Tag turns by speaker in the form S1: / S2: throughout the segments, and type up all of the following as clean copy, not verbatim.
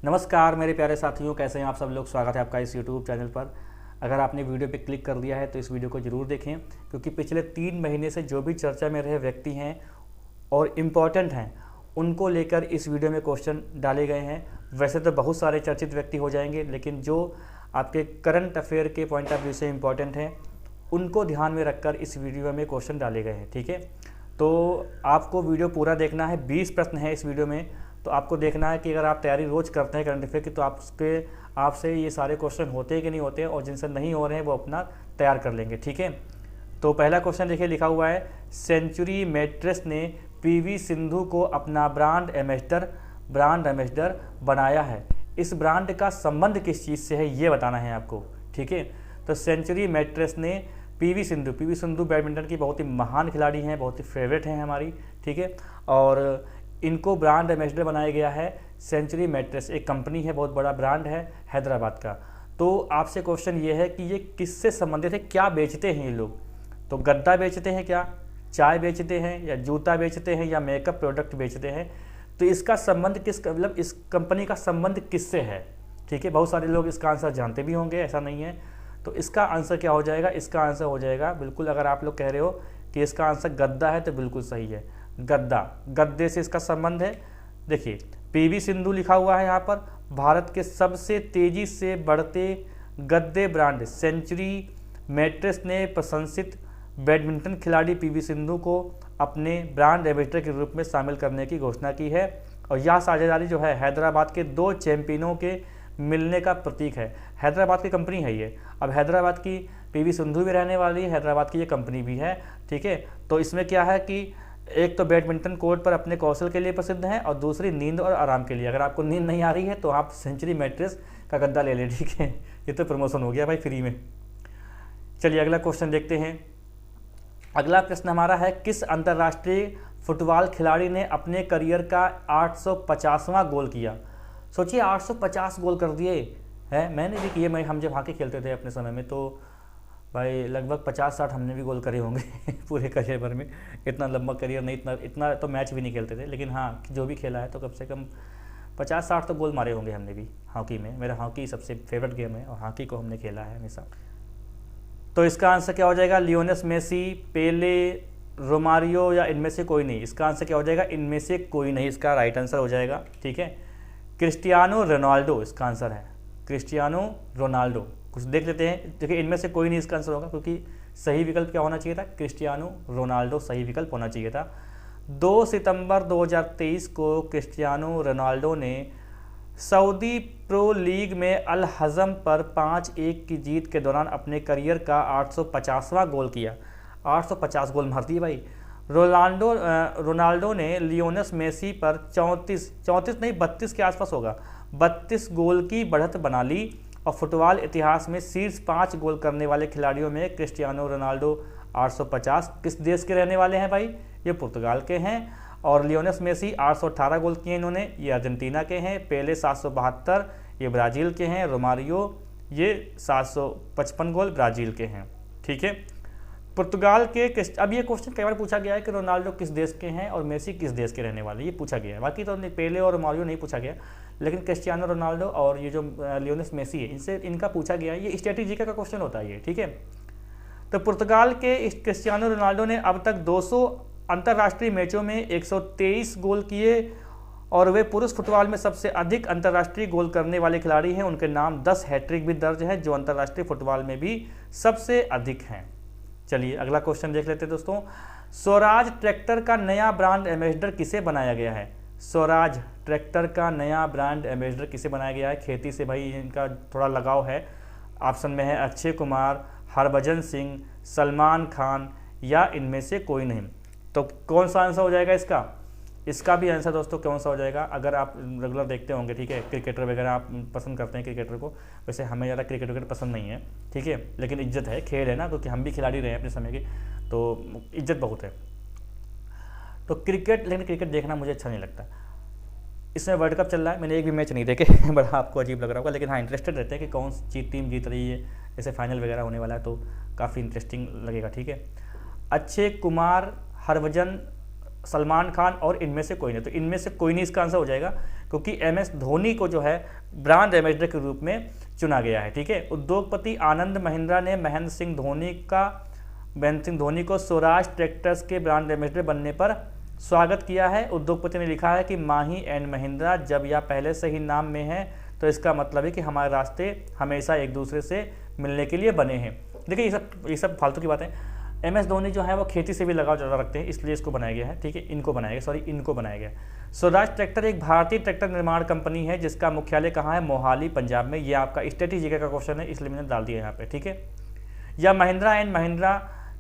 S1: नमस्कार मेरे प्यारे साथियों, कैसे हैं आप सब लोग। स्वागत है आपका इस YouTube चैनल पर। अगर आपने वीडियो पे क्लिक कर दिया है तो इस वीडियो को ज़रूर देखें, क्योंकि पिछले 3 महीने से जो भी चर्चा में रहे व्यक्ति हैं और इम्पॉर्टेंट हैं, उनको लेकर इस वीडियो में क्वेश्चन डाले गए हैं। वैसे तो बहुत सारे चर्चित व्यक्ति हो जाएंगे, लेकिन जो आपके करंट अफेयर के पॉइंट ऑफ व्यू से इम्पॉर्टेंट हैं, उनको ध्यान में रखकर इस वीडियो में क्वेश्चन डाले गए हैं। ठीक है, तो आपको वीडियो पूरा देखना है। 20 प्रश्न है इस वीडियो में, तो आपको देखना है कि अगर आप तैयारी रोज़ करते हैं करंट अफेयर की, तो आपसे ये सारे क्वेश्चन होते हैं कि नहीं होते हैं, और जिनसे नहीं हो रहे हैं वो अपना तैयार कर लेंगे। ठीक है, तो पहला क्वेश्चन देखिए, लिखा हुआ है सेंचुरी मैट्रेस ने पीवी सिंधु को अपना ब्रांड एम्बेसडर बनाया है। इस ब्रांड का संबंध किस चीज़ से है, ये बताना है आपको। ठीक है, तो सेंचुरी मैट्रेस ने पीवी सिंधु बैडमिंटन की बहुत ही महान खिलाड़ी हैं, बहुत ही फेवरेट हैं हमारी। ठीक है, और इनको ब्रांड एम्बेसडर बनाया गया है। सेंचुरी मैट्रेस एक कंपनी है, बहुत बड़ा ब्रांड है हैदराबाद का। तो आपसे क्वेश्चन ये है कि ये किससे संबंधित है, क्या बेचते हैं ये लोग। तो गद्दा बेचते हैं क्या, चाय बेचते हैं, या जूता बेचते हैं, या मेकअप प्रोडक्ट बेचते हैं। तो इसका संबंध मतलब इस कंपनी का संबंध किससे है। ठीक है, बहुत सारे लोग इसका आंसर जानते भी होंगे, ऐसा नहीं है। तो इसका आंसर क्या हो जाएगा, इसका आंसर हो जाएगा बिल्कुल, अगर आप लोग कह रहे हो कि इसका आंसर गद्दा है तो बिल्कुल सही है। गद्दे से इसका संबंध है। देखिए, पीवी सिंधु लिखा हुआ है यहाँ पर, भारत के सबसे तेजी से बढ़ते गद्दे ब्रांड सेंचुरी मैट्रेस ने प्रशंसित बैडमिंटन खिलाड़ी पीवी सिंधु को अपने ब्रांड एम्बेसडर के रूप में शामिल करने की घोषणा की है। और यह साझेदारी जो है हैदराबाद के 2 चैंपियनों के मिलने का प्रतीक है। हैदराबाद की कंपनी है ये। अब हैदराबाद की पीवी सिंधु भी रहने वाली है, हैदराबाद की ये कंपनी भी है। ठीक है, तो इसमें क्या है कि एक तो बैडमिंटन कोर्ट पर अपने कौशल के लिए प्रसिद्ध है, और दूसरी नींद और आराम के लिए। अगर आपको नींद नहीं आ रही है तो आप सेंचुरी मैट्रेस का गद्दा ले लें। ठीक है, ये तो प्रमोशन हो गया भाई, फ्री में। चलिए अगला क्वेश्चन देखते हैं। अगला प्रश्न हमारा है, किस अंतर्राष्ट्रीय फुटबॉल खिलाड़ी ने अपने करियर का 850वां गोल किया। सोचिए, 850 गोल कर दिए हैं। मैंने भी किए, हम जब हॉकी खेलते थे अपने समय में, तो भाई लगभग 50-60 हमने भी गोल करे होंगे पूरे करियर भर में। इतना लंबा करियर नहीं, इतना तो मैच भी नहीं खेलते थे, लेकिन हाँ, जो भी खेला है तो कम से कम 50-60 तो गोल मारे होंगे हमने भी हॉकी में। मेरा हॉकी सबसे फेवरेट गेम है, और हॉकी को हमने खेला है हमेशा। तो इसका आंसर क्या हो जाएगा, लियोनेल मेसी, पेले, रोमारियो, या इनमें से कोई नहीं। इसका आंसर क्या हो जाएगा, इनमें से कोई नहीं, इसका राइट आंसर हो जाएगा। ठीक है, क्रिस्टियानो रोनाल्डो इसका आंसर है, क्रिस्टियानो रोनाल्डो। कुछ देख लेते हैं। देखिए, इनमें से कोई नहीं इसका आंसर होगा, क्योंकि सही विकल्प क्या होना चाहिए था, क्रिस्टियानो रोनाल्डो सही विकल्प होना चाहिए था। 2 सितंबर 2023 को क्रिस्टियानो रोनाल्डो ने सऊदी प्रो लीग में अल हज़म पर 5-1 की जीत के दौरान अपने करियर का 850वां गोल किया। 850 गोल मार दिए भाई। रोनाल्डो ने लियोनेल मेसी पर 34 नहीं 32 के आसपास होगा, 32 गोल की बढ़त बना ली, और फुटबॉल इतिहास में शीर्ष 5 गोल करने वाले खिलाड़ियों में क्रिस्टियानो रोनाल्डो 850 किस देश के रहने वाले हैं भाई, ये पुर्तगाल के हैं। और लियोनेल मेसी 818 गोल किए इन्होंने, ये अर्जेंटीना के हैं। पेले 772, ये ब्राज़ील के हैं। रोमारियो ये 755 गोल ब्राज़ील के हैं। ठीक है, पुर्तगाल के अब ये क्वेश्चन कई बार पूछा गया है कि रोनाल्डो किस देश के हैं और मेसी किस देश के रहने वाले, ये पूछा गया है। बाकी तो पेले और रोमारियो नहीं पूछा गया, लेकिन क्रिस्टियानो रोनाल्डो और ये जो लियोनेल मेसी है, इनका पूछा गया है। ये स्ट्रेटेजी का क्वेश्चन होता है ये। ठीक है, तो पुर्तगाल के क्रिस्टियानो रोनाल्डो ने अब तक 200 अंतर्राष्ट्रीय मैचों में 123 गोल किए, और वे पुरुष फुटबॉल में सबसे अधिक अंतर्राष्ट्रीय गोल करने वाले खिलाड़ी हैं। उनके नाम 10 हैट्रिक भी दर्ज है, जो अंतर्राष्ट्रीय फुटबॉल में भी सबसे अधिक हैं। चलिए अगला क्वेश्चन देख लेते हैं दोस्तों। स्वराज ट्रैक्टर का नया ब्रांड एम्बेसडर किसे बनाया गया है। स्वराज ट्रैक्टर का नया ब्रांड एम्बेसडर किसे बनाया गया है। खेती से भाई इनका थोड़ा लगाव है। ऑप्शन में है अक्षय कुमार, हरभजन सिंह, सलमान खान, या इनमें से कोई नहीं। तो कौन सा आंसर हो जाएगा इसका भी आंसर दोस्तों कौन सा हो जाएगा। अगर आप रेगुलर देखते होंगे, ठीक है, क्रिकेटर वगैरह आप पसंद करते हैं क्रिकेटर को, वैसे हमें ज़्यादा क्रिकेट वगैरह पसंद नहीं है। ठीक है, लेकिन इज्जत है, खेल है ना, क्योंकि हम भी खिलाड़ी रहे हैं अपने समय के, तो इज्जत बहुत है। तो लेकिन क्रिकेट देखना मुझे अच्छा नहीं लगता। इसमें वर्ल्ड कप चल रहा है, मैंने एक भी मैच नहीं देखे बड़ा आपको अजीब लग रहा होगा, लेकिन हाँ इंटरेस्टेड रहते हैं कि कौन सी टीम जीत रही है। जैसे फाइनल वगैरह होने वाला है तो काफ़ी इंटरेस्टिंग लगेगा। ठीक है, अक्षय कुमार, हरभजन सलमान खान और इनमें से कोई नहीं। तो इनमें से कोई नहीं इसका आंसर हो जाएगा, क्योंकि MS धोनी को जो है ब्रांड एम्बेसडर के रूप में चुना गया है। ठीक है, उद्योगपति आनंद महिंद्रा ने महेंद्र सिंह धोनी को स्वराज ट्रैक्टर्स के ब्रांड एम्बेसडर बनने पर स्वागत किया है। उद्योगपति ने लिखा है कि माही एंड महिंद्रा जब यह पहले से ही नाम में है तो इसका मतलब है कि हमारे रास्ते हमेशा एक दूसरे से मिलने के लिए बने हैं। देखिए ये सब फालतू की बातें। MS धोनी जो है वो खेती से भी लगाव ज़्यादा रखते हैं, इसलिए इसको बनाया गया है। ठीक है, इनको बनाया गया। स्वराज ट्रैक्टर एक भारतीय ट्रैक्टर निर्माण कंपनी है जिसका मुख्यालय कहाँ है? मोहाली, पंजाब में। ये आपका स्ट्रेटेजी का क्वेश्चन है, इसलिए मैंने डाल दिया यहाँ पे। ठीक है, या महिंद्रा एंड महिंद्रा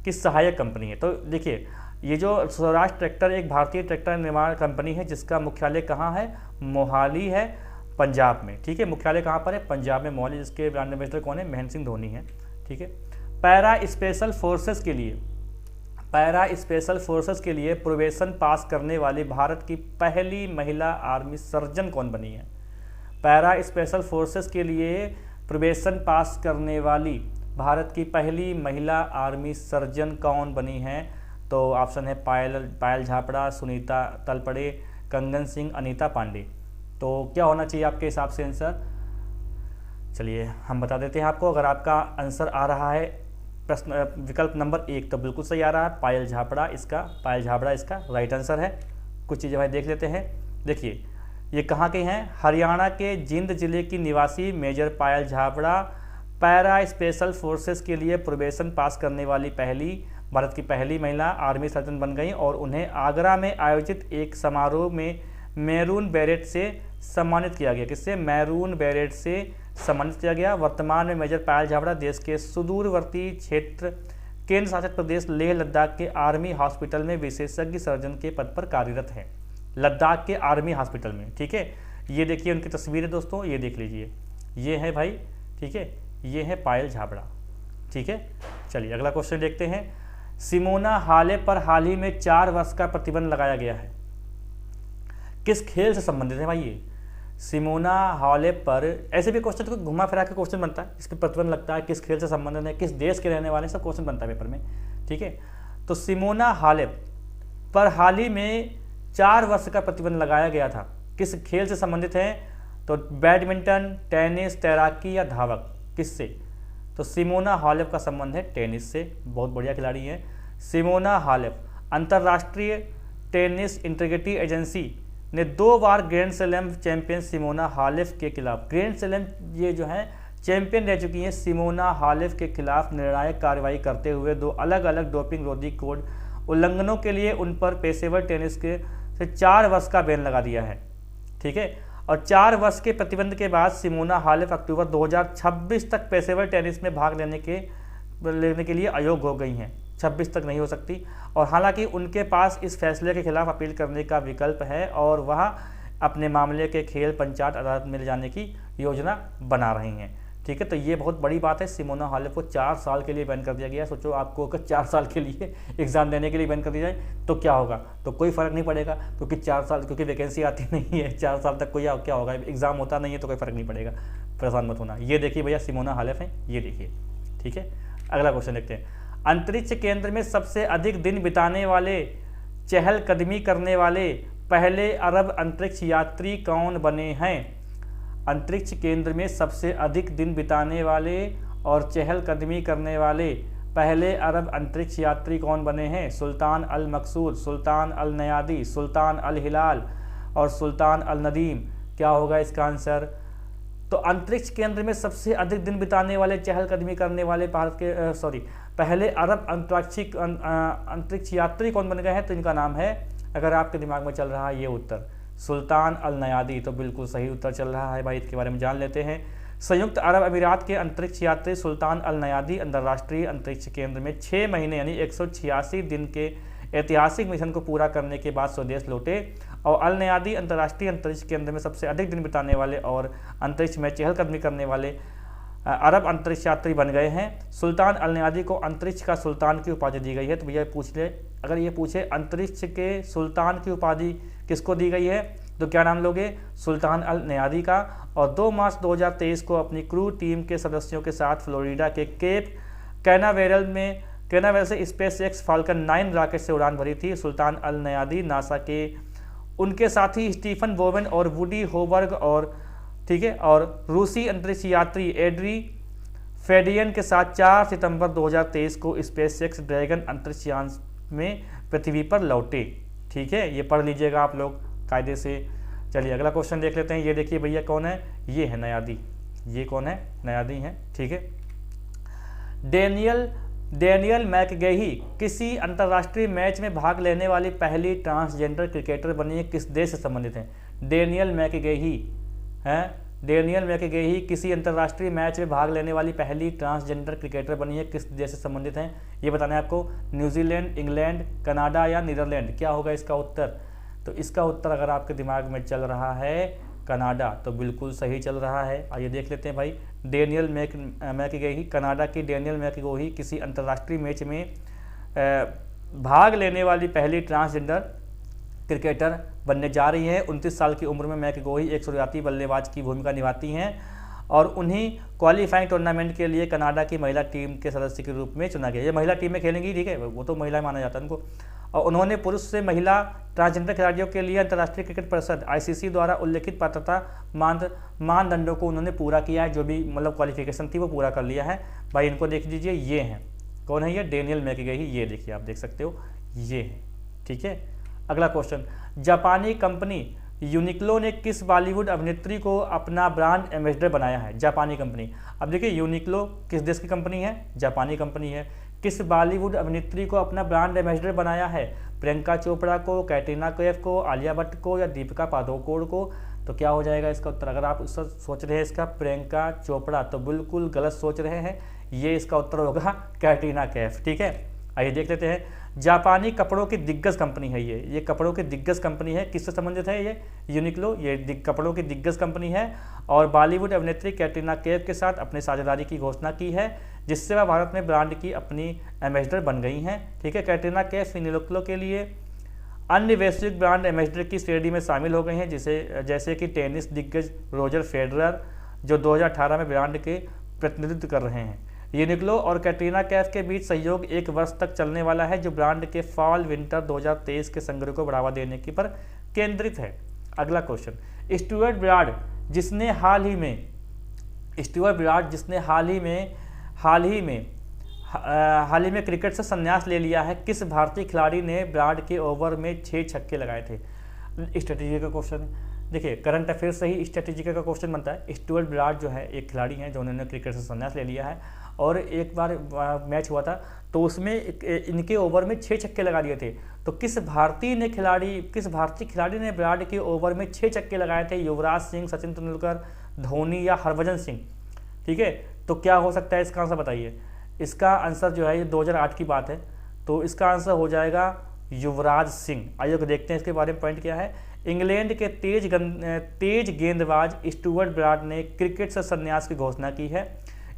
S1: की सहायक कंपनी है। तो देखिए ये जो स्वराज ट्रैक्टर एक भारतीय ट्रैक्टर निर्माण कंपनी है जिसका मुख्यालय कहाँ है? मोहाली है, पंजाब में। ठीक है, मुख्यालय कहाँ पर है? पंजाब में, मोहाली। जिसके ब्रांड एम्बेसडर कौन है? महेंद्र सिंह धोनी है। ठीक है, पैरा स्पेशल फोर्सेस के लिए प्रोबेशन पास करने वाली भारत की पहली महिला आर्मी सर्जन कौन बनी है? पैरा स्पेशल फोर्सेस के लिए प्रोबेशन पास करने वाली भारत की पहली महिला आर्मी सर्जन कौन बनी है? तो ऑप्शन है पायल झापड़ा, सुनीता तलपड़े, कंगन सिंह, अनीता पांडे। तो क्या होना चाहिए आपके हिसाब से आंसर? चलिए हम बता देते हैं आपको। अगर आपका आंसर आ रहा है प्रश्न विकल्प नंबर 1 तो बिल्कुल सही आ रहा है, पायल झापड़ा इसका राइट आंसर है। कुछ चीज़ें भाई देख लेते हैं। देखिए ये कहाँ के हैं? हरियाणा के जिंद जिले की निवासी मेजर पायल झापड़ा पैरा स्पेशल फोर्सेस के लिए प्रोबेशन पास करने वाली भारत की पहली महिला आर्मी सर्जन बन गई और उन्हें आगरा में आयोजित एक समारोह में मैरून बेरेट से सम्मानित किया गया। किससे? मैरून बेरेट से सम्मानित किया गया। वर्तमान में मेजर पायल झापड़ा देश के सुदूरवर्ती क्षेत्र केंद्र शासित प्रदेश लेह लद्दाख के आर्मी हॉस्पिटल में विशेषज्ञ सर्जन के पद पर कार्यरत है। लद्दाख के आर्मी हॉस्पिटल में। ठीक है, ये देखिए उनकी तस्वीर है दोस्तों, ये देख लीजिए, ये है भाई। ठीक है, ये है पायल झापड़ा। ठीक है, चलिए अगला क्वेश्चन देखते हैं। सिमोना हालेप पर हाल ही में 4 वर्ष का प्रतिबंध लगाया गया है, किस खेल से संबंधित है भाई? ये सिमोना हालेप पर, ऐसे भी क्वेश्चन को घुमा फिरा के क्वेश्चन बनता है, इस पर प्रतिबंध लगता है, किस खेल से संबंधित है, किस देश के रहने वाले, सब क्वेश्चन बनता है पेपर में। ठीक है, तो सिमोना हालेप पर हाल ही में 4 वर्ष का प्रतिबंध लगाया गया था, किस खेल से संबंधित है? तो बैडमिंटन, टेनिस, तैराकी या धावक, किससे? तो सिमोना हालेप का संबंध है टेनिस से। बहुत बढ़िया खिलाड़ी है सिमोना हालेप। अंतर्राष्ट्रीय टेनिस इंटीग्रिटी एजेंसी ने 2 बार grand slam champion Simona Halep के खिलाफ, ग्रैंड स्लैम ये जो है चैंपियन रह चुकी हैं, सिमोना हालेप के खिलाफ निर्णायक कार्रवाई करते हुए 2 अलग अलग डोपिंग रोधी कोड उल्लंघनों के लिए उन पर पेशेवर टेनिस के से 4 वर्ष का बैन लगा दिया है। ठीक है, और 4 वर्ष के प्रतिबंध के बाद सिमोना हालेप अक्टूबर 2026 तक पेशेवर टेनिस में भाग लेने के लिए अयोग्य हो गई हैं। 26 तक नहीं हो सकती, और हालांकि उनके पास इस फैसले के खिलाफ अपील करने का विकल्प है और वह अपने मामले के खेल पंचायत अदालत में ले जाने की योजना बना रही हैं। ठीक है, तो ये बहुत बड़ी बात है। सिमोना हालेप को 4 साल के लिए बैन कर दिया गया। सोचो आपको अगर 4 साल के लिए एग्जाम देने के लिए बैन कर दिया जाए तो क्या होगा? तो कोई फर्क नहीं पड़ेगा, क्योंकि 4 साल, क्योंकि वैकेंसी आती नहीं है 4 साल तक, कोई क्या होगा, एग्जाम होता नहीं है तो कोई फर्क नहीं पड़ेगा, परेशान मत होना। ये देखिए भैया सिमोना हालेप है, ये देखिए। ठीक है, अगला क्वेश्चन देखते हैं। अंतरिक्ष केंद्र में सबसे अधिक दिन बिताने वाले, चहलकदमी करने वाले पहले अरब अंतरिक्ष यात्री कौन बने हैं? अंतरिक्ष केंद्र में सबसे अधिक दिन बिताने वाले और चहलकदमी करने वाले पहले अरब अंतरिक्ष यात्री कौन बने हैं? सुल्तान अल मकसूद, सुल्तान अल नयादी, सुल्तान अल हिलाल और सुल्तान अल नदीम। क्या होगा इसका आंसर? तो अंतरिक्ष केंद्र में सबसे अधिक दिन बिताने वाले, चहलकदमी करने वाले पहले अरब अंतरिक्ष यात्री कौन बन गए हैं? तो इनका नाम है, अगर आपके दिमाग में चल रहा है ये उत्तर, सुल्तान अल नयादी। तो बिल्कुल सही उत्तर चल रहा है भाई, इसके बारे में जान लेते हैं। संयुक्त अरब अमीरात के अंतरिक्ष यात्री सुल्तान अल नयादी अंतर्राष्ट्रीय अंतरिक्ष केंद्र में 6 महीने यानी 186 दिन के ऐतिहासिक मिशन को पूरा करने के बाद स्वदेश लौटे और अल नयादी अंतर्राष्ट्रीय अंतरिक्ष केंद्र में सबसे अधिक दिन बिताने वाले और अंतरिक्ष में चहलकदमी करने वाले अरब अंतरिक्ष यात्री बन गए हैं। सुल्तान अल नयादी को अंतरिक्ष का सुल्तान की उपाधि दी गई है। तो भैया पूछ ले, अगर ये पूछे अंतरिक्ष के सुल्तान की उपाधि किसको दी गई है तो क्या नाम लोगे? सुल्तान अल नयादी का। और 2 मार्च 2023 को अपनी क्रू टीम के सदस्यों के साथ फ्लोरिडा के केप कैनावेरल में कहना वैसे स्पेस एक्स फाल्कन 9 रॉकेट से उड़ान भरी थी। सुल्तान अल नयादी नासा के उनके साथी स्टीफन बोवेन और वुडी होबर्ग और ठीक है और रूसी अंतरिक्ष यात्री एड्री फेडियन के साथ 4 सितंबर 2023 को स्पेस एक्स ड्रैगन अंतरिक्ष यान में पृथ्वी पर लौटे। ठीक है, ये पढ़ लीजिएगा आप लोग कायदे से। चलिए अगला क्वेश्चन देख लेते हैं। ये देखिए भैया कौन है, ये है नयादी। ये कौन है, नयादी है। ठीक है, डेनियल मैकगेही किसी अंतर्राष्ट्रीय मैच में भाग लेने वाली पहली ट्रांसजेंडर क्रिकेटर बनी है, किस देश से संबंधित है? डेनियल मैकगेही हैं, डेनियल मैकगेही किसी अंतर्राष्ट्रीय मैच में भाग लेने वाली पहली ट्रांसजेंडर क्रिकेटर बनी है, किस देश से संबंधित हैं? ये बताना है आपको। न्यूजीलैंड, इंग्लैंड, कनाडा या नीदरलैंड? क्या होगा इसका उत्तर? तो इसका उत्तर अगर आपके दिमाग में चल रहा है कनाडा, तो बिल्कुल सही चल रहा है। आइए देख लेते हैं भाई। डेनियल मैकगेही, कनाडा की डेनियल मैकगेही किसी अंतर्राष्ट्रीय मैच में भाग लेने वाली पहली ट्रांसजेंडर क्रिकेटर बनने जा रही है। 29 साल की उम्र में मैकगेही एक शुरुआती बल्लेबाज की भूमिका निभाती हैं और उन्हीं क्वालिफाइंग टूर्नामेंट के लिए कनाडा की महिला टीम के सदस्य के रूप में चुना गया। ये महिला टीम में खेलेंगी, ठीक है, वो तो महिला माना जाता है उनको। और उन्होंने पुरुष से महिला ट्रांसजेंडर खिलाड़ियों के लिए अंतर्राष्ट्रीय क्रिकेट परिषद ICC द्वारा उल्लेखित पात्रता मानदंडों को उन्होंने पूरा किया है। जो भी मतलब क्वालिफिकेशन थी वो पूरा कर लिया है भाई। इनको देख लीजिए, ये हैं, कौन है ये? डेनियल मैकगेही। ये देखिए, आप देख सकते हो, ये है। ठीक है, अगला क्वेश्चन। जापानी कंपनी यूनिक्लो ने किस बॉलीवुड अभिनेत्री को अपना ब्रांड एम्बेसडर बनाया है? जापानी कंपनी। अब देखिए, यूनिक्लो किस देश की कंपनी है? जापानी कंपनी है। किस बॉलीवुड अभिनेत्री को अपना ब्रांड एम्बेसडर बनाया है? प्रियंका चोपड़ा को, कैटरीना कैफ को, आलिया भट्ट को या दीपिका पादुकोण को? तो क्या हो जाएगा इसका उत्तर? अगर आप सोच रहे हैं इसका प्रियंका चोपड़ा, तो बिल्कुल गलत सोच रहे हैं। ये इसका उत्तर होगा कैटरीना कैफ। ठीक है, आइए देख लेते हैं। जापानी कपड़ों की दिग्गज कंपनी है ये कपड़ों की दिग्गज कंपनी है। किससे संबंधित है ये? यूनिक्लो। ये कपड़ों की दिग्गज कंपनी है और बॉलीवुड अभिनेत्री कैटरीना कैफ के साथ अपनी साझेदारी की घोषणा की है, जिससे वह भारत में ब्रांड की अपनी एम्बेसडर बन गई हैं। ठीक है, कैटरीना कैफ यूनिक्लो के लिए अन्य वैश्विक ब्रांड एम्बेसडर की श्रेणी में शामिल हो गए हैं, जैसे कि टेनिस दिग्गज रोजर फेडरर, जो 2018 में ब्रांड के प्रतिनिधित्व कर रहे हैं। यूनिक्लो और कैटरीना कैफ के बीच सहयोग 1 वर्ष तक चलने वाला है, जो ब्रांड के फॉल विंटर 2023 के संग्रह को बढ़ावा देने की पर केंद्रित है। अगला क्वेश्चन। स्टुअर्ट ब्राड जिसने हाल ही में क्रिकेट से संन्यास ले लिया है, किस भारतीय खिलाड़ी ने ब्राड के ओवर में 6 छक्के लगाए थे? स्ट्रेटेजी का क्वेश्चन है। देखिए, करंट अफेयर से ही स्ट्रेटेजी का क्वेश्चन बनता है। स्टुअर्ट ब्राड जो है एक खिलाड़ी हैं जो उन्होंने क्रिकेट से संन्यास ले लिया है और एक बार मैच हुआ था तो उसमें इनके ओवर में 6 छक्के लगा दिए थे। तो किस भारतीय खिलाड़ी ने ब्राड के ओवर में 6 छक्के लगाए थे? युवराज सिंह, सचिन तेंदुलकर, धोनी या हरभजन सिंह? ठीक है, तो क्या हो सकता है इसका आंसर बताइए। इसका आंसर जो है ये 2008 की बात है, तो इसका आंसर हो जाएगा युवराज सिंह। आइए देखते हैं इसके बारे में पॉइंट क्या है। इंग्लैंड के तेज गेंदबाज स्टुअर्ट ब्राड ने क्रिकेट से संन्यास की घोषणा की है।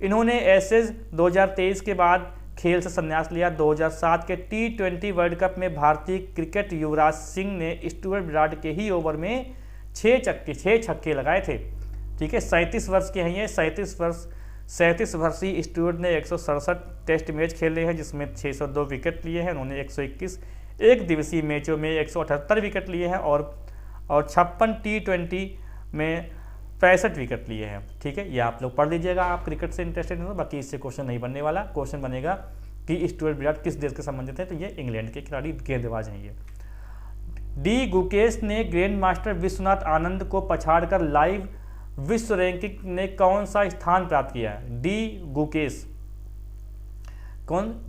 S1: इन्होंने एशेज 2023 के बाद खेल से संन्यास लिया। 2007 के T20 वर्ल्ड कप में भारतीय क्रिकेट युवराज सिंह ने स्टुअर्ट ब्राड के ही ओवर में 6 छक्के लगाए थे। ठीक है, 37 वर्ष के हैं ये। 37 वर्षीय स्टुअर्ट ने 167 टेस्ट मैच खेले हैं, जिसमें 602 विकेट लिए हैं। उन्होंने 121 एक दिवसीय मैचों में 178 विकेट लिए हैं और 56 T20 में 65 विकेट लिए हैं। ठीक है, ये आप लोग पढ़ लीजिएगा, आप क्रिकेट से इंटरेस्टेड हो। बाकी इससे क्वेश्चन नहीं बनने वाला। क्वेश्चन बनेगा कि स्टुअर्ट ब्राड किस देश के संबंधित है, तो ये इंग्लैंड के खिलाड़ी गेंदबाज हैं ये। डी गुकेश ने ग्रैंड मास्टर विश्वनाथ आनंद को पछाड़कर लाइव विश्व रैंकिंग ने कौन सा स्थान प्राप्त किया है?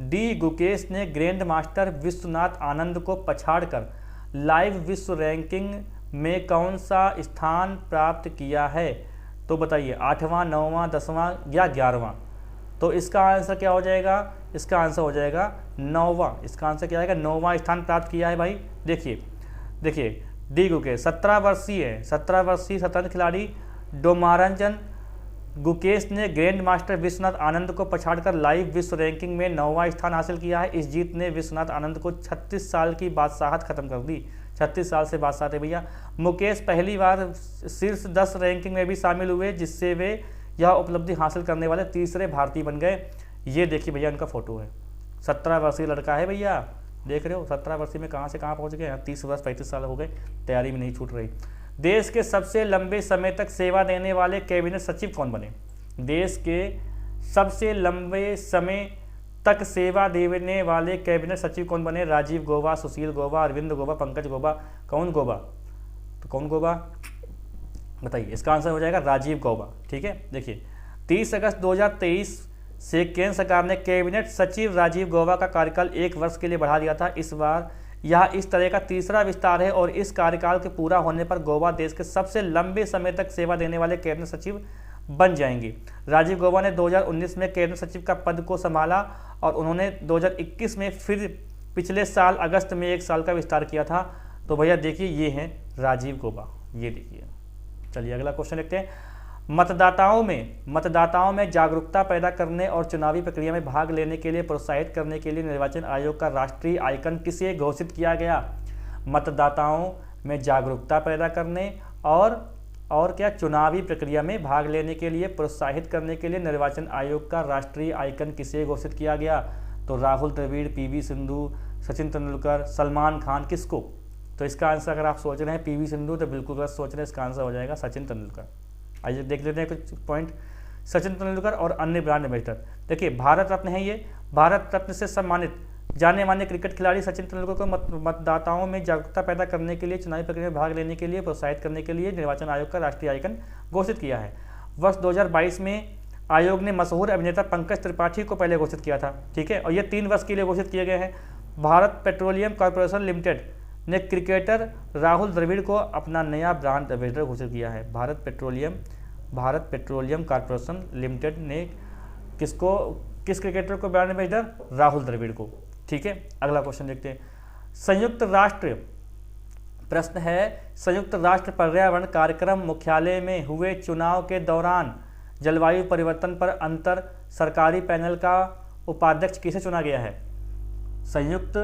S1: डी गुकेश ने ग्रैंड मास्टर विश्वनाथ आनंद को पछाड़कर लाइव विश्व रैंकिंग में कौन सा स्थान प्राप्त किया है? तो बताइए, 8वां, 9वां, 10वां या 11वां? तो इसका आंसर क्या हो जाएगा? इसका आंसर हो जाएगा 9वां। इसका आंसर क्या आएगा? 9वां स्थान प्राप्त किया है भाई। देखिए डी गुकेश 17 वर्षीय स्वतंत्र खिलाड़ी डोमारंजन गुकेश ने ग्रैंड मास्टर विश्वनाथ आनंद को पछाड़कर लाइव विश्व रैंकिंग में 9वां स्थान हासिल किया है। इस जीत ने विश्वनाथ आनंद को 36 साल की बादशाहत खत्म कर दी। 36 साल से बादशाह थे भैया। मुकेश पहली बार शीर्ष 10 रैंकिंग में भी शामिल हुए, जिससे वे यह उपलब्धि हासिल करने वाले तीसरे भारतीय बन गए। ये देखिए भैया, उनका फोटो है। 17 वर्षीय लड़का है भैया, देख रहे हो 17 वर्षीय में कहाँ से कहाँ पहुँच गए, 30 वर्ष 35 साल हो गए, तैयारी में नहीं छूट रही। देश के सबसे लंबे समय तक सेवा देने वाले कैबिनेट सचिव कौन बने? देश के सबसे लंबे समय तक सेवा देने वाले कैबिनेट सचिव कौन बने? राजीव गौबा, सुशील गौबा, अरविंद गौबा, पंकज गौबा, कौन गौबा? तो कौन गौबा बताइए? इसका आंसर हो जाएगा राजीव गौबा। ठीक है, देखिए 30 अगस्त 2023 से केंद्र सरकार ने कैबिनेट सचिव राजीव गौबा का कार्यकाल 1 वर्ष के लिए बढ़ा दिया था। इस बार यह इस तरह का तीसरा विस्तार है और इस कार्यकाल के पूरा होने पर गौबा देश के सबसे लंबे समय तक सेवा देने वाले कैबिनेट सचिव बन जाएंगे। राजीव गौबा ने 2019 में कैबिनेट सचिव का पद को संभाला और उन्होंने 2021 में फिर पिछले साल अगस्त में 1 साल का विस्तार किया था। तो भैया देखिए ये हैं राजीव गौबा, ये देखिए। चलिए अगला क्वेश्चन देखते हैं। मतदाताओं में जागरूकता पैदा करने और चुनावी प्रक्रिया में भाग लेने के लिए प्रोत्साहित करने के लिए निर्वाचन आयोग का राष्ट्रीय आइकन किसे घोषित किया गया? मतदाताओं में जागरूकता पैदा करने और क्या चुनावी प्रक्रिया में भाग लेने के लिए प्रोत्साहित करने के लिए निर्वाचन आयोग का राष्ट्रीय आइकन किसे घोषित किया गया? तो राहुल द्रविड़, पीवी सिंधु, सचिन तेंदुलकर, सलमान खान, किसको? तो इसका आंसर अगर आप सोच रहे हैं पीवी सिंधु तो बिल्कुल गलत सोच रहे हैं, इसका आंसर हो जाएगा सचिन तेंदुलकर। आइए देख लेते हैं कुछ पॉइंट। सचिन तेंदुलकर और अन्य ब्रांड एम्बेसडर। देखिए भारत रत्न है ये, भारत रत्न से सम्मानित जाने माने क्रिकेट खिलाड़ी सचिन तेंदुलकर को मतदाताओं में जागरूकता पैदा करने के लिए, चुनावी प्रक्रिया में भाग लेने के लिए, प्रोत्साहित करने के लिए निर्वाचन आयोग का राष्ट्रीय आइकन घोषित किया है। वर्ष 2022 में आयोग ने मशहूर अभिनेता पंकज त्रिपाठी को पहले घोषित किया था। ठीक है, और ये 3 वर्ष के लिए घोषित किए गए हैं। भारत पेट्रोलियम कॉर्पोरेशन लिमिटेड ने क्रिकेटर राहुल द्रविड़ को अपना नया ब्रांड एम्बेसडर घोषित किया है। भारत पेट्रोलियम कॉर्पोरेशन लिमिटेड ने किस क्रिकेटर को ब्रांड एम्बेसडर? राहुल द्रविड़ को। ठीक है, अगला क्वेश्चन देखते हैं। संयुक्त राष्ट्र राष्ट्र पर्यावरण कार्यक्रम मुख्यालय में हुए चुनाव के दौरान जलवायु परिवर्तन पर अंतर सरकारी पैनल का उपाध्यक्ष किसे चुना गया है? संयुक्त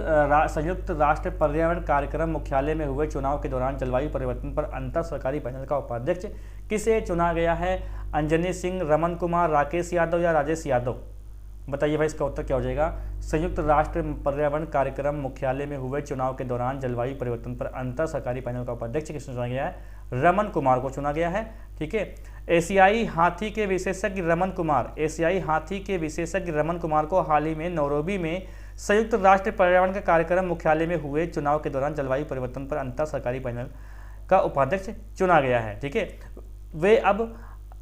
S1: राष्ट्र पर्यावरण कार्यक्रम मुख्यालय में हुए चुनाव के दौरान जलवायु परिवर्तन पर अंतर सरकारी पैनल का उपाध्यक्ष किसे चुना गया है? अंजनी सिंह, रमन कुमार, राकेश यादव या राजेश यादव? बताइए भाई इसका उत्तर क्या हो जाएगा? संयुक्त राष्ट्र पर्यावरण कार्यक्रम मुख्यालय में हुए चुनाव के दौरान जलवायु परिवर्तन पर अंतर सरकारी पैनल का उपाध्यक्ष किसे चुना गया है? रमन कुमार को चुना गया है। ठीक है, एशियाई हाथी के विशेषज्ञ रमन कुमार को हाल ही में नैरोबी में संयुक्त राष्ट्र पर्यावरण के कार्यक्रम मुख्यालय में हुए चुनाव के दौरान जलवायु परिवर्तन पर अंतर सरकारी पैनल का उपाध्यक्ष चुना गया है। ठीक है,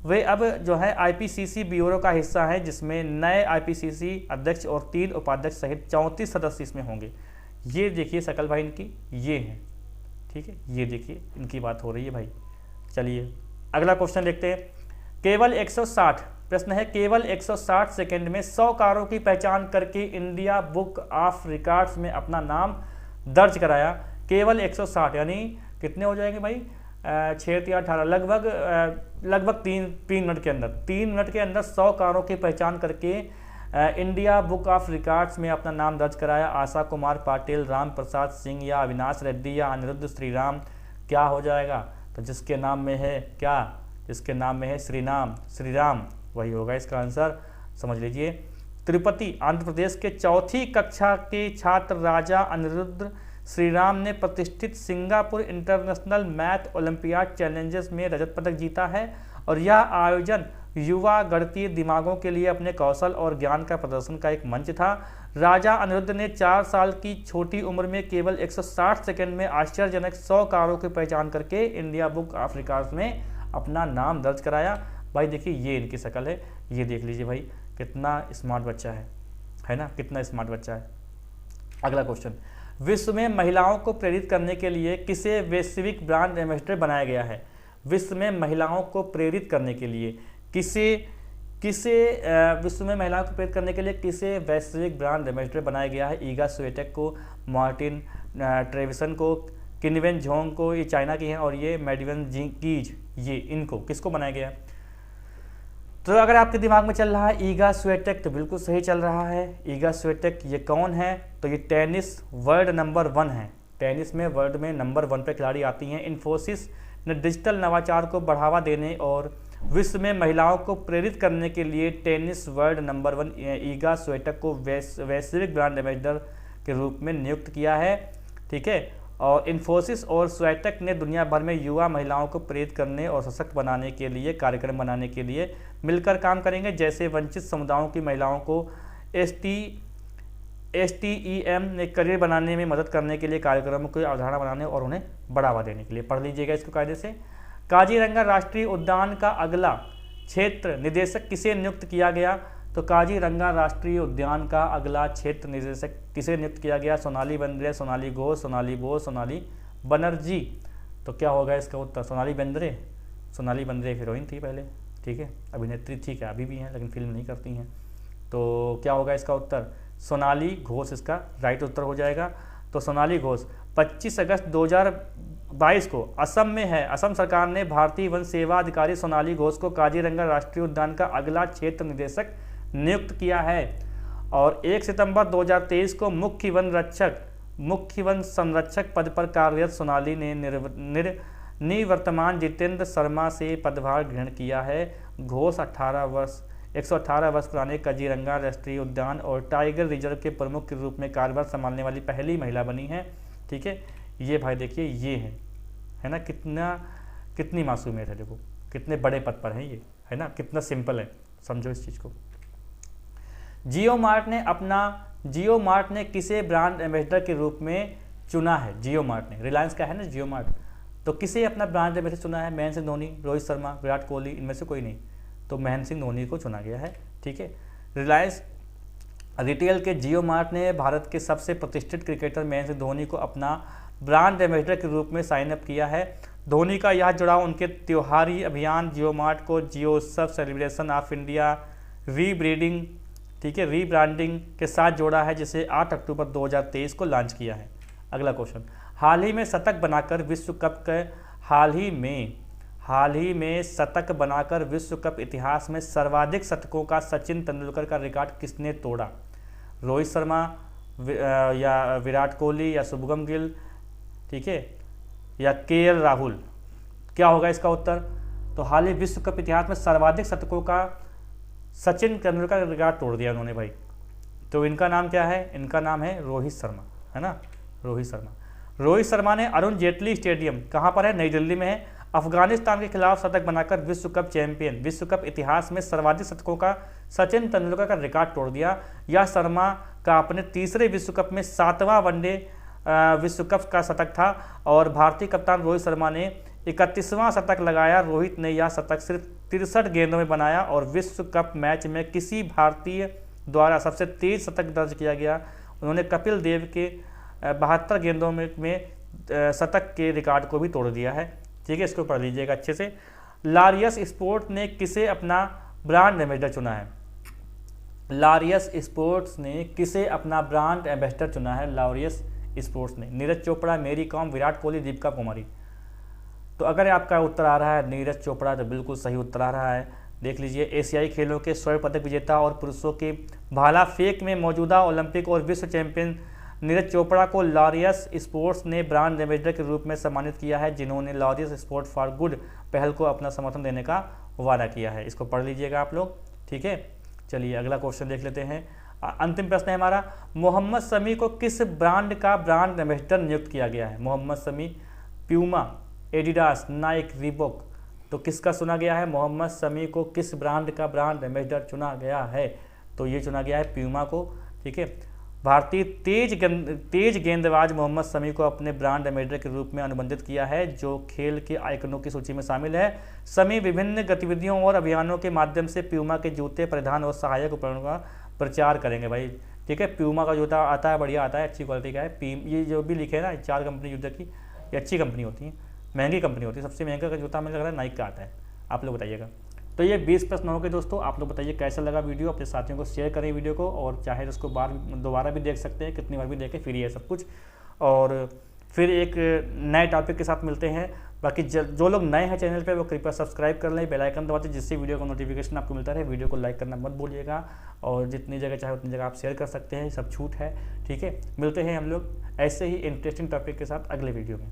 S1: वे अब जो है आईपीसीसी ब्यूरो का हिस्सा है, जिसमें नए आईपीसीसी अध्यक्ष और 3 उपाध्यक्ष सहित 34 सदस्य इसमें होंगे। ये देखिए शकल भाई इनकी, ये है। ठीक है, ये देखिए इनकी बात हो रही है भाई। चलिए अगला क्वेश्चन देखते हैं। केवल 160 प्रश्न है, केवल 160 सेकंड में 100 कारों की पहचान करके इंडिया बुक ऑफ रिकॉर्ड्स में अपना नाम दर्ज कराया। केवल 160 यानी कितने हो जाएंगे भाई? 6 या 18, लगभग 3 मिनट के अंदर 100 कारों की पहचान करके इंडिया बुक ऑफ रिकॉर्ड्स में अपना नाम दर्ज कराया। आशा कुमार पाटिल, राम प्रसाद सिंह या अविनाश रेड्डी या अनिरुद्ध श्रीराम? क्या हो जाएगा? तो जिसके नाम में है क्या? जिसके नाम में है श्रीराम वही होगा इसका आंसर, समझ लीजिए। तिरुपति आंध्र प्रदेश के 4ठी कक्षा के छात्र राजा अनिरुद्ध श्रीराम ने प्रतिष्ठित Singapore international math olympiad challenges में रजत पदक जीता है और यह आयोजन युवा गणितीय दिमागों के लिए अपने कौशल और ज्ञान का प्रदर्शन का एक मंच था। राजा अनिरुद्ध ने 4 साल की छोटी उम्र में केवल 160 सेकंड में आश्चर्यजनक 100 कारों की पहचान करके इंडिया बुक ऑफ रिकॉर्ड्स में अपना नाम दर्ज कराया। भाई देखिए ये इनकी शक्ल है, ये देख लीजिए भाई कितना स्मार्ट बच्चा है ना, कितना स्मार्ट बच्चा है। अगला क्वेश्चन, विश्व में महिलाओं को प्रेरित करने के लिए किसे वैश्विक ब्रांड एम्बेसडर बनाया गया है? विश्व में महिलाओं को प्रेरित करने के लिए विश्व में महिलाओं को प्रेरित करने के लिए किसे वैश्विक ब्रांड एम्बेसडर बनाया गया है? ईगा स्वेटेक को, मार्टिन ट्रेविसन को, किनवेन झोंग को, ये चाइना की हैं, और ये मेडिवन कीज, ये इनको किसको बनाया गया? तो अगर आपके दिमाग में चल रहा है ईगा स्वेटेक तो बिल्कुल सही चल रहा है। ईगा स्वेटेक ये कौन है? तो ये टेनिस वर्ल्ड नंबर 1 है, टेनिस में वर्ल्ड में नंबर 1 पे खिलाड़ी आती हैं। इन्फोसिस ने डिजिटल नवाचार को बढ़ावा देने और विश्व में महिलाओं को प्रेरित करने के लिए टेनिस वर्ल्ड नंबर 1 ईगा स्वीटेक को वैश्विक ब्रांड एम्बेसडर के रूप में नियुक्त किया है। ठीक है, और इन्फोसिस और स्वीटेक ने दुनिया भर में युवा महिलाओं को प्रेरित करने और सशक्त बनाने के लिए कार्यक्रम बनाने के लिए मिलकर काम करेंगे, जैसे वंचित समुदायों की महिलाओं को STEM ने करियर बनाने में मदद करने के लिए कार्यक्रमों की अवधारणा बनाने और उन्हें बढ़ावा देने के लिए। पढ़ लीजिएगा इसको कायदे से। काजीरंगा राष्ट्रीय उद्यान का अगला क्षेत्र निदेशक किसे नियुक्त किया गया? तो काजीरंगा राष्ट्रीय उद्यान का अगला क्षेत्र निदेशक किसे नियुक्त किया गया? सोनाली बेंद्रे, सोनाली घोष, सोनाली बोस, सोनाली बनर्जी। तो क्या होगा इसका उत्तर? सोनाली बेंद्रे। सोनाली बेंद्रे हीरोइन थी पहले, ठीक है, अभिनेत्री थी, क्या अभी भी हैं लेकिन फिल्म नहीं करती हैं। तो क्या होगा इसका उत्तर? सोनाली घोष इसका राइट उत्तर हो जाएगा। तो सोनाली घोष 25 अगस्त 2022 को असम में है। असम सरकार ने भारतीय वन सेवा अधिकारी सोनाली घोष को काजीरंगा राष्ट्रीय उद्यान का अगला क्षेत्र निदेशक नियुक्त किया है। और 1 सितंबर 2023 को मुख्य वन संरक्षक पद पर कार्यरत सोनाली ने निवर्तमान जितेंद्र शर्मा से पदभार ग्रहण किया है। घोष 118 वर्ष पुराने काजीरंगा राष्ट्रीय उद्यान और टाइगर रिजर्व के प्रमुख के रूप में कार्यभार संभालने वाली पहली महिला बनी है। ठीक है, ये भाई देखिए ये है ना, कितनी मासूमियत है, देखो कितने बड़े पद पर है ये, है ना, कितना सिंपल है, समझो इस चीज़ को। जियो मार्ट ने किसे ब्रांड एम्बेसडर के रूप में चुना है? जियो मार्ट ने, रिलायंस का है ना जियो मार्ट, तो किसे अपना ब्रांड एम्बेसडर चुना है? महेंद्र सिंह धोनी, रोहित शर्मा, विराट कोहली, इनमें से कोई नहीं, तो महेंद्र सिंह धोनी को चुना गया है। ठीक है, रिलायंस रिटेल के जियो मार्ट ने भारत के सबसे प्रतिष्ठित क्रिकेटर महेंद्र सिंह धोनी को अपना ब्रांड एम्बेसडर के रूप में साइन अप किया है। धोनी का यह जुड़ाव उनके त्योहारी अभियान जियो मार्ट को जियो उत्सव सेलिब्रेशन ऑफ इंडिया रीब्रीडिंग, ठीक है, रीब्रांडिंग के साथ जोड़ा है, जिसे 8 अक्टूबर 2023 को लॉन्च किया है। अगला क्वेश्चन, हाल ही में शतक बनाकर विश्व कप इतिहास में सर्वाधिक शतकों का सचिन तेंदुलकर का रिकॉर्ड किसने तोड़ा? रोहित शर्मा या विराट कोहली या शुभमन गिल, ठीक है, या KL राहुल? क्या होगा इसका उत्तर? तो हाल ही विश्व कप इतिहास में सर्वाधिक शतकों का सचिन तेंदुलकर का रिकॉर्ड तोड़ दिया उन्होंने भाई। तो इनका नाम क्या है? इनका नाम है रोहित शर्मा, है ना, रोहित शर्मा। रोहित शर्मा ने अरुण जेटली स्टेडियम कहाँ पर है? नई दिल्ली में है, अफगानिस्तान के खिलाफ शतक बनाकर विश्व कप इतिहास में सर्वाधिक शतकों का सचिन तेंदुलकर का रिकॉर्ड तोड़ दिया। यह शर्मा का अपने तीसरे विश्व कप में 7वां वनडे विश्व कप का शतक था और भारतीय कप्तान रोहित शर्मा ने 31वां शतक लगाया। रोहित ने यह शतक सिर्फ 63 गेंदों में बनाया और विश्व कप मैच में किसी भारतीय द्वारा सबसे तेज शतक दर्ज किया गया। उन्होंने कपिल देव के 72 गेंदों में शतक के रिकॉर्ड को भी तोड़ दिया है। ठीक है, इसको पढ़ लीजिएगा अच्छे से। लारियस स्पोर्ट्स ने किसे अपना ब्रांड एम्बेसडर चुना है? लारियस स्पोर्ट्स ने किसे अपना ब्रांड एम्बेसडर चुना है? लारियस स्पोर्ट्स ने नीरज चोपड़ा, मेरी कॉम, विराट कोहली, दीपिका कुमारी। तो अगर आपका उत्तर आ रहा है नीरज चोपड़ा, तो बिल्कुल सही उत्तर आ रहा है। देख लीजिए, एशियाई खेलों के स्वर्ण पदक विजेता और पुरुषों के भाला फेंक में मौजूदा ओलंपिक और विश्व चैंपियन नीरज चोपड़ा को लारियस स्पोर्ट्स ने ब्रांड एम्बेसडर के रूप में सम्मानित किया है, जिन्होंने लारियस स्पोर्ट फॉर गुड पहल को अपना समर्थन देने का वादा किया है। इसको पढ़ लीजिएगा आप लोग। ठीक है, चलिए अगला क्वेश्चन देख लेते हैं। अंतिम प्रश्न है हमारा, मोहम्मद शमी को किस ब्रांड का ब्रांड एम्बेसडर नियुक्त किया गया है? Mohammed Shami, Puma, Adidas, Nike, Reebok. तो किसका चुना गया है? मोहम्मद शमी को किस ब्रांड का ब्रांड एम्बेसडर चुना गया है? तो ये चुना गया है प्यूमा को। ठीक है, भारतीय तेज गेंदबाज मोहम्मद शमी को अपने ब्रांड एम्बेसडर के रूप में अनुबंधित किया है, जो खेल के आइकनों की सूची में शामिल है। शमी विभिन्न गतिविधियों और अभियानों के माध्यम से प्यूमा के जूते, परिधान और सहायक उपकरणों का प्रचार करेंगे भाई। ठीक है, प्यूमा का जूता आता है, बढ़िया आता है, अच्छी क्वालिटी का है। ये जो भी लिखे है ना 4 कंपनी जूते की, ये अच्छी कंपनी होती है, महंगी कंपनी होती है। सबसे महंगा का जूता मुझे लग रहा है नाइक का आता है। आप लोग बताइएगा। तो ये 20 प्रश्न हो गए दोस्तों। आप लोग बताइए कैसा लगा वीडियो, अपने साथियों को शेयर करें वीडियो को, और चाहे तो उसको दोबारा भी देख सकते हैं, कितनी बार भी देखें, फ्री है सब कुछ। और फिर एक नए टॉपिक के साथ मिलते हैं। बाकी जो लोग नए हैं चैनल पे वो कृपया सब्सक्राइब कर लें, बेल आइकन दबाते, जिससे वीडियो का नोटिफिकेशन आपको मिलता रहे। वीडियो को लाइक करना मत भूलिएगा, और जितनी जगह चाहे उतनी जगह आप शेयर कर सकते हैं, सब छूट है। ठीक है, मिलते हैं हम लोग ऐसे ही इंटरेस्टिंग टॉपिक के साथ अगले वीडियो में।